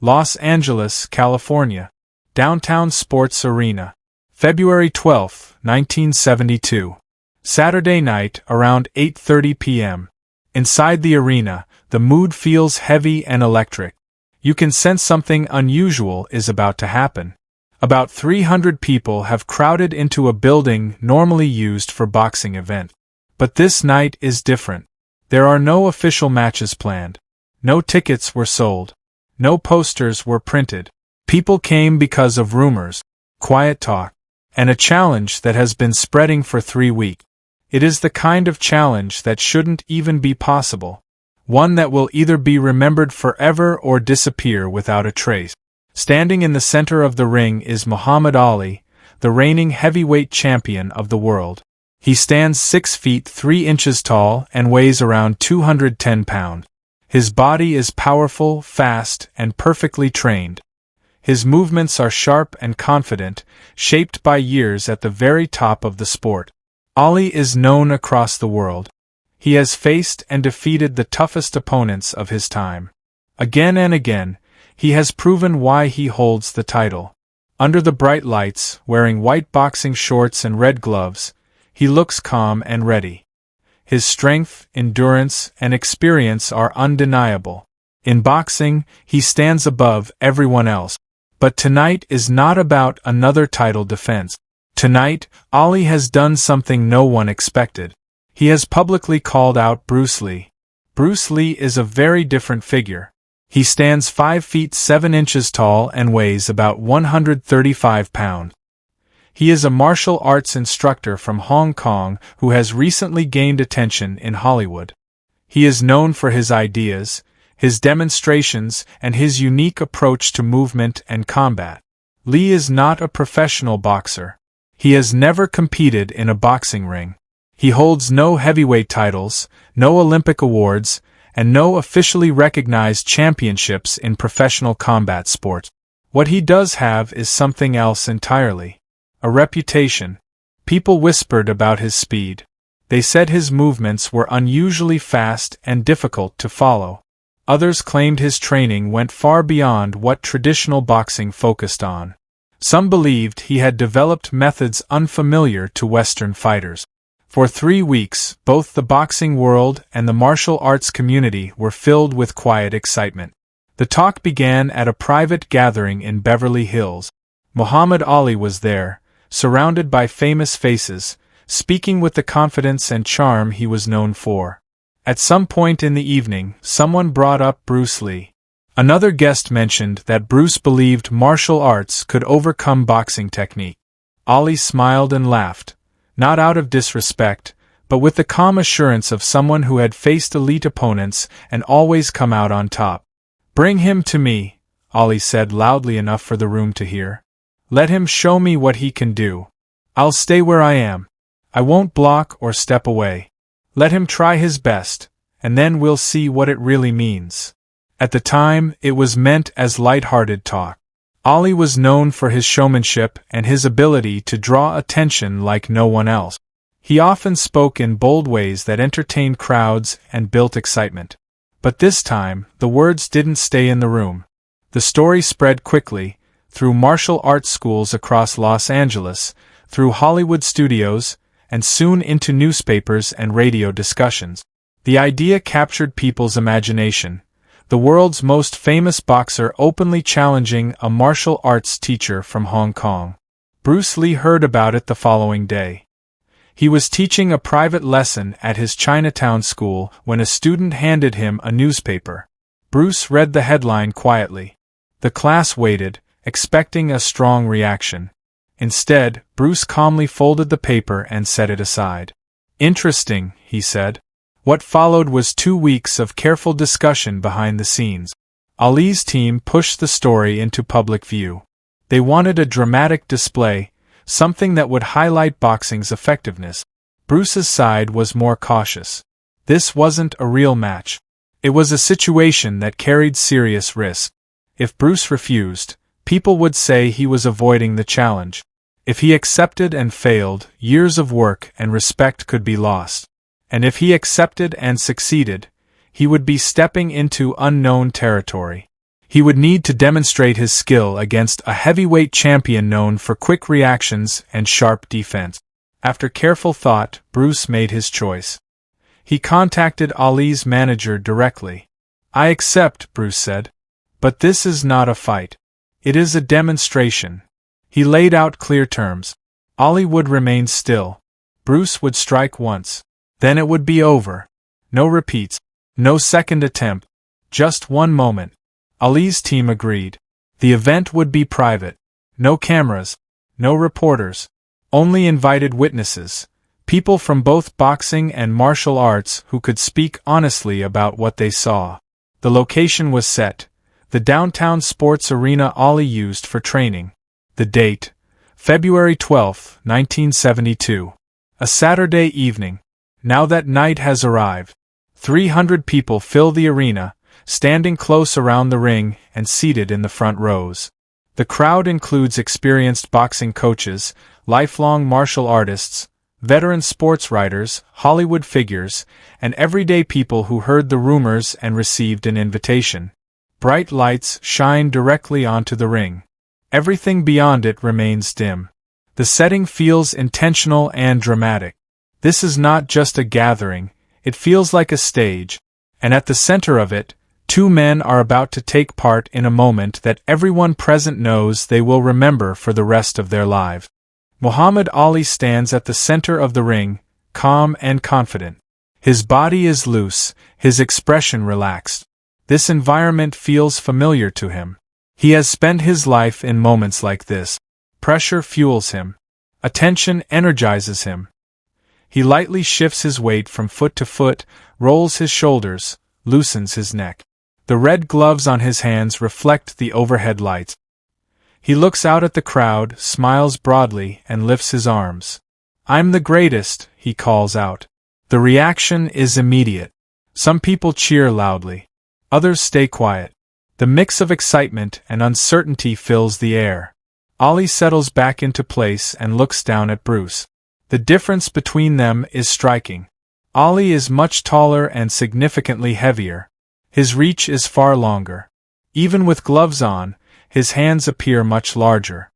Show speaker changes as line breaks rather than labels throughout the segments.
Los Angeles, California. Downtown Sports Arena. February 12, 1972. Saturday night, around 8:30 p.m. Inside the arena, the mood feels heavy and electric. You can sense something unusual is about to happen. About 300 people have crowded into a building normally used for boxing event. But this night is different. There are no official matches planned. No tickets were sold. No posters were printed. People came because of rumors, quiet talk, and a challenge that has been spreading for 3 weeks. It is the kind of challenge that shouldn't even be possible. One that will either be remembered forever or disappear without a trace. Standing in the center of the ring is Muhammad Ali, the reigning heavyweight champion of the world. He stands 6 feet 3 inches tall and weighs around 210 pounds. His body is powerful, fast, and perfectly trained. His movements are sharp and confident, shaped by years at the very top of the sport. Ali is known across the world. He has faced and defeated the toughest opponents of his time. Again and again, he has proven why he holds the title. Under the bright lights, wearing white boxing shorts and red gloves, he looks calm and ready. His strength, endurance, and experience are undeniable. In boxing, he stands above everyone else. But tonight is not about another title defense. Tonight, Ali has done something no one expected. He has publicly called out Bruce Lee. Bruce Lee is a very different figure. He stands 5 feet 7 inches tall and weighs about 135 pounds. He is a martial arts instructor from Hong Kong who has recently gained attention in Hollywood. He is known for his ideas, his demonstrations, and his unique approach to movement and combat. Lee is not a professional boxer. He has never competed in a boxing ring. He holds no heavyweight titles, no Olympic awards, and no officially recognized championships in professional combat sports. What he does have is something else entirely. A reputation. People whispered about his speed. They said his movements were unusually fast and difficult to follow. Others claimed his training went far beyond what traditional boxing focused on. Some believed he had developed methods unfamiliar to Western fighters. For 3 weeks, both the boxing world and the martial arts community were filled with quiet excitement. The talk began at a private gathering in Beverly Hills. Muhammad Ali was there, surrounded by famous faces, speaking with the confidence and charm he was known for. At some point in the evening, someone brought up Bruce Lee. Another guest mentioned that Bruce believed martial arts could overcome boxing technique. Ali smiled and laughed, not out of disrespect, but with the calm assurance of someone who had faced elite opponents and always come out on top. "Bring him to me," Ali said loudly enough for the room to hear. "Let him show me what he can do. I'll stay where I am. I won't block or step away. Let him try his best, and then we'll see what it really means." At the time, it was meant as light-hearted talk. Ali was known for his showmanship and his ability to draw attention like no one else. He often spoke in bold ways that entertained crowds and built excitement. But this time, the words didn't stay in the room. The story spread quickly, through martial arts schools across Los Angeles, through Hollywood studios, and soon into newspapers and radio discussions. The idea captured people's imagination. The world's most famous boxer openly challenging a martial arts teacher from Hong Kong. Bruce Lee heard about it the following day. He was teaching a private lesson at his Chinatown school when a student handed him a newspaper. Bruce read the headline quietly. The class waited, expecting a strong reaction. Instead, Bruce calmly folded the paper and set it aside. "Interesting," he said. What followed was 2 weeks of careful discussion behind the scenes. Ali's team pushed the story into public view. They wanted a dramatic display, something that would highlight boxing's effectiveness. Bruce's side was more cautious. This wasn't a real match. It was a situation that carried serious risk. If Bruce refused, people would say he was avoiding the challenge. If he accepted and failed, years of work and respect could be lost. And if he accepted and succeeded, he would be stepping into unknown territory. He would need to demonstrate his skill against a heavyweight champion known for quick reactions and sharp defense. After careful thought, Bruce made his choice. He contacted Ali's manager directly. "I accept," Bruce said. "But this is not a fight. It is a demonstration." He laid out clear terms. Ali would remain still. Bruce would strike once. Then it would be over. No repeats. No second attempt. Just one moment. Ali's team agreed. The event would be private. No cameras. No reporters. Only invited witnesses. People from both boxing and martial arts who could speak honestly about what they saw. The location was set. The downtown sports arena Ali used for training. The date: February 12, 1972. A Saturday evening. Now that night has arrived. 300 people fill the arena, standing close around the ring and seated in the front rows. The crowd includes experienced boxing coaches, lifelong martial artists, veteran sports writers, Hollywood figures, and everyday people who heard the rumors and received an invitation. Bright lights shine directly onto the ring. Everything beyond it remains dim. The setting feels intentional and dramatic. This is not just a gathering, it feels like a stage, and at the center of it, two men are about to take part in a moment that everyone present knows they will remember for the rest of their lives. Muhammad Ali stands at the center of the ring, calm and confident. His body is loose, his expression relaxed. This environment feels familiar to him. He has spent his life in moments like this. Pressure fuels him. Attention energizes him. He lightly shifts his weight from foot to foot, rolls his shoulders, loosens his neck. The red gloves on his hands reflect the overhead lights. He looks out at the crowd, smiles broadly, and lifts his arms. "I'm the greatest," he calls out. The reaction is immediate. Some people cheer loudly. Others stay quiet. The mix of excitement and uncertainty fills the air. Ali settles back into place and looks down at Bruce. The difference between them is striking. Ali is much taller and significantly heavier. His reach is far longer. Even with gloves on, his hands appear much larger.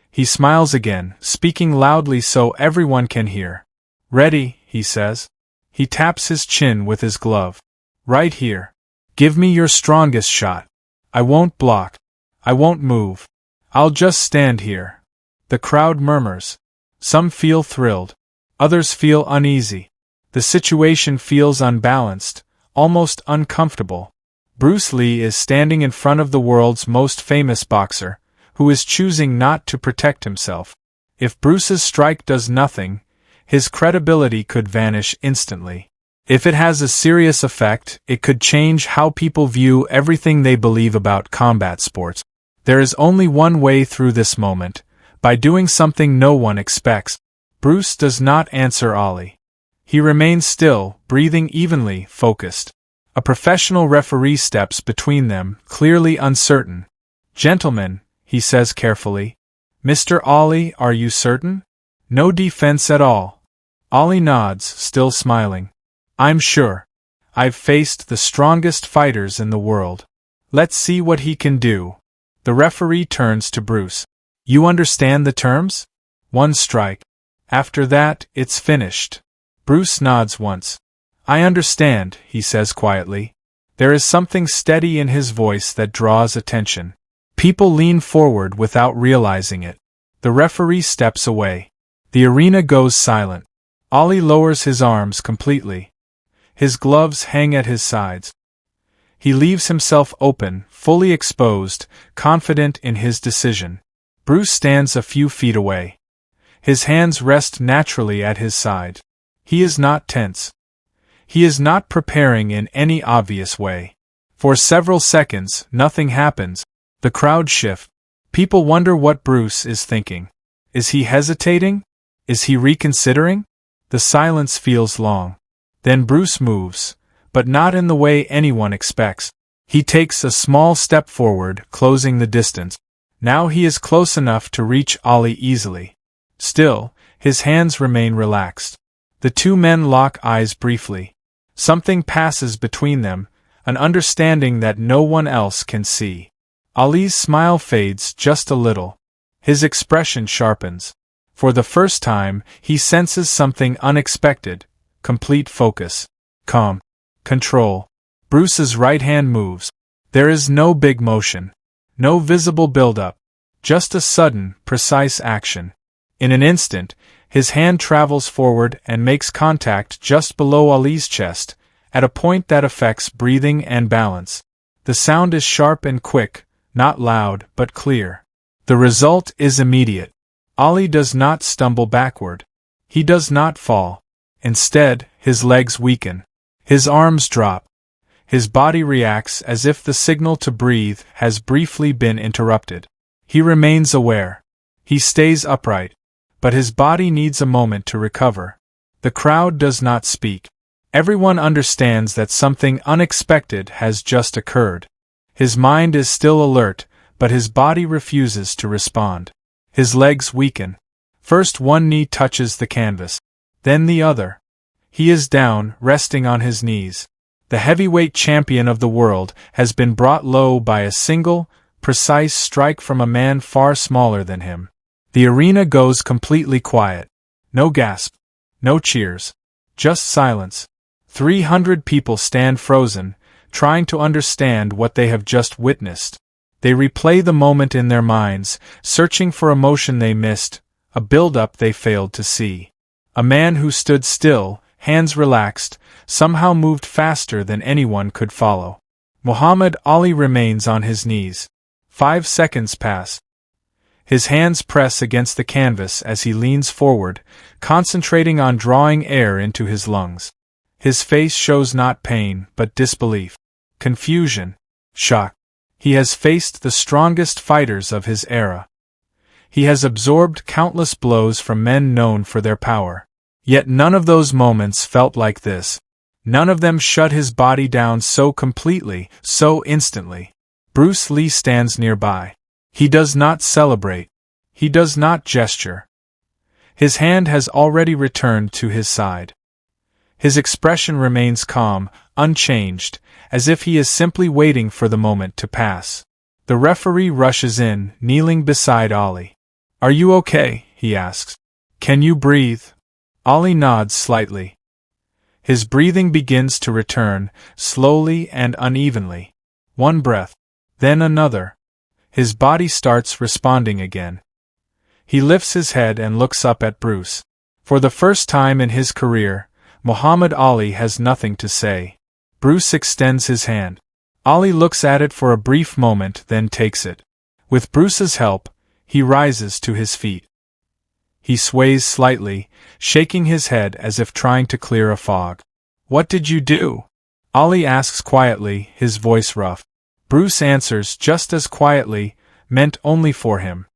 He smiles again, speaking loudly so everyone can hear. "Ready," he says. He taps his chin with his glove. "Right here. Give me your strongest shot. I won't block. I won't move. I'll just stand here." The crowd murmurs. Some feel thrilled. Others feel uneasy. The situation feels unbalanced, almost uncomfortable. Bruce Lee is standing in front of the world's most famous boxer, who is choosing not to protect himself. If Bruce's strike does nothing, his credibility could vanish instantly. If it has a serious effect, it could change how people view everything they believe about combat sports. There is only one way through this moment, by doing something no one expects. Bruce does not answer Ali. He remains still, breathing evenly, focused. A professional referee steps between them, clearly uncertain. "Gentlemen," he says carefully. "Mr. Ali, are you certain? No defense at all." Ali nods, still smiling. "I'm sure. I've faced the strongest fighters in the world. Let's see what he can do." The referee turns to Bruce. "You understand the terms? One strike. After that, it's finished." Bruce nods once. "I understand," he says quietly. There is something steady in his voice that draws attention. People lean forward without realizing it. The referee steps away. The arena goes silent. Ali lowers his arms completely. His gloves hang at his sides. He leaves himself open, fully exposed, confident in his decision. Bruce stands a few feet away. His hands rest naturally at his side. He is not tense. He is not preparing in any obvious way. For several seconds, nothing happens. The crowd shifts. People wonder what Bruce is thinking. Is he hesitating? Is he reconsidering? The silence feels long. Then Bruce moves, but not in the way anyone expects. He takes a small step forward, closing the distance. Now he is close enough to reach Ali easily. Still, his hands remain relaxed. The two men lock eyes briefly. Something passes between them, an understanding that no one else can see. Ali's smile fades just a little. His expression sharpens. For the first time, he senses something unexpected: complete focus, calm, control. Bruce's right hand moves. There is no big motion, no visible build-up, just a sudden, precise action. In an instant, his hand travels forward and makes contact just below Ali's chest, at a point that affects breathing and balance. The sound is sharp and quick, not loud but clear. The result is immediate. Ali does not stumble backward. He does not fall. Instead, his legs weaken. His arms drop. His body reacts as if the signal to breathe has briefly been interrupted. He remains aware. He stays upright. But his body needs a moment to recover. The crowd does not speak. Everyone understands that something unexpected has just occurred. His mind is still alert, but his body refuses to respond. His legs weaken. First one knee touches the canvas, then the other. He is down, resting on his knees. The heavyweight champion of the world has been brought low by a single, precise strike from a man far smaller than him. The arena goes completely quiet. No gasp. No cheers. Just silence. 300 people stand frozen, trying to understand what they have just witnessed. They replay the moment in their minds, searching for emotion they missed, a build-up they failed to see. A man who stood still, hands relaxed, somehow moved faster than anyone could follow. Muhammad Ali remains on his knees. 5 seconds pass. His hands press against the canvas as he leans forward, concentrating on drawing air into his lungs. His face shows not pain, but disbelief, confusion, shock. He has faced the strongest fighters of his era. He has absorbed countless blows from men known for their power. Yet none of those moments felt like this. None of them shut his body down so completely, so instantly. Bruce Lee stands nearby. He does not celebrate. He does not gesture. His hand has already returned to his side. His expression remains calm, unchanged, as if he is simply waiting for the moment to pass. The referee rushes in, kneeling beside Ali. "Are you okay?" he asks. "Can you breathe?" Ali nods slightly. His breathing begins to return, slowly and unevenly. One breath, then another. His body starts responding again. He lifts his head and looks up at Bruce. For the first time in his career, Muhammad Ali has nothing to say. Bruce extends his hand. Ali looks at it for a brief moment, then takes it. With Bruce's help, he rises to his feet. He sways slightly, shaking his head as if trying to clear a fog. "What did you do?" Ali asks quietly, his voice rough. Bruce answers just as quietly, meant only for him.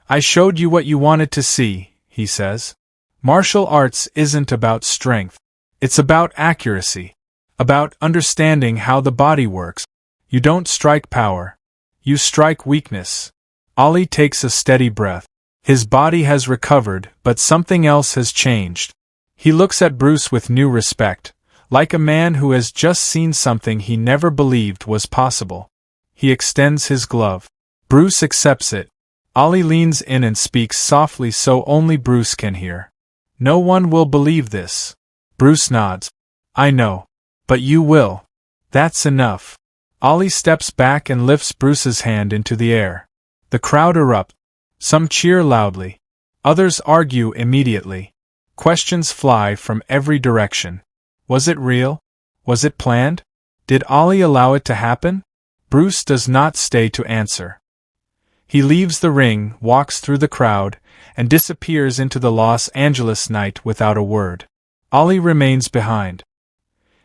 "I showed you what you wanted to see," he says. "Martial arts isn't about strength. It's about accuracy. About understanding how the body works. You don't strike power. You strike weakness." Ali takes a steady breath. His body has recovered, but something else has changed. He looks at Bruce with new respect, like a man who has just seen something he never believed was possible. He extends his glove. Bruce accepts it. Ali leans in and speaks softly so only Bruce can hear. "No one will believe this." Bruce nods. "I know. But you will. That's enough." Ali steps back and lifts Bruce's hand into the air. The crowd erupt. Some cheer loudly. Others argue immediately. Questions fly from every direction. Was it real? Was it planned? Did Ali allow it to happen? Bruce does not stay to answer. He leaves the ring, walks through the crowd, and disappears into the Los Angeles night without a word. Ali remains behind.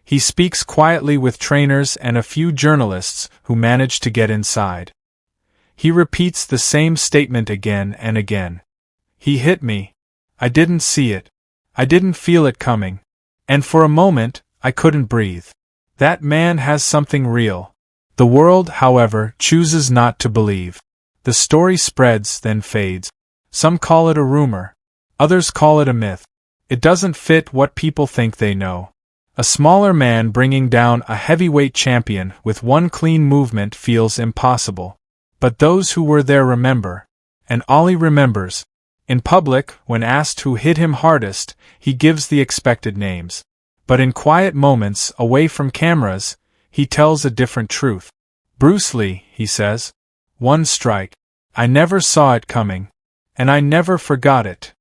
He speaks quietly with trainers and a few journalists who manage to get inside. He repeats the same statement again and again. "He hit me. I didn't see it. I didn't feel it coming. And for a moment, I couldn't breathe. That man has something real." The world, however, chooses not to believe. The story spreads, then fades. Some call it a rumor. Others call it a myth. It doesn't fit what people think they know. A smaller man bringing down a heavyweight champion with one clean movement feels impossible. But those who were there remember. And Ollie remembers. In public, when asked who hit him hardest, he gives the expected names. But in quiet moments, away from cameras, he tells a different truth. Bruce Lee, he says. One strike. I never saw it coming. And I never forgot it.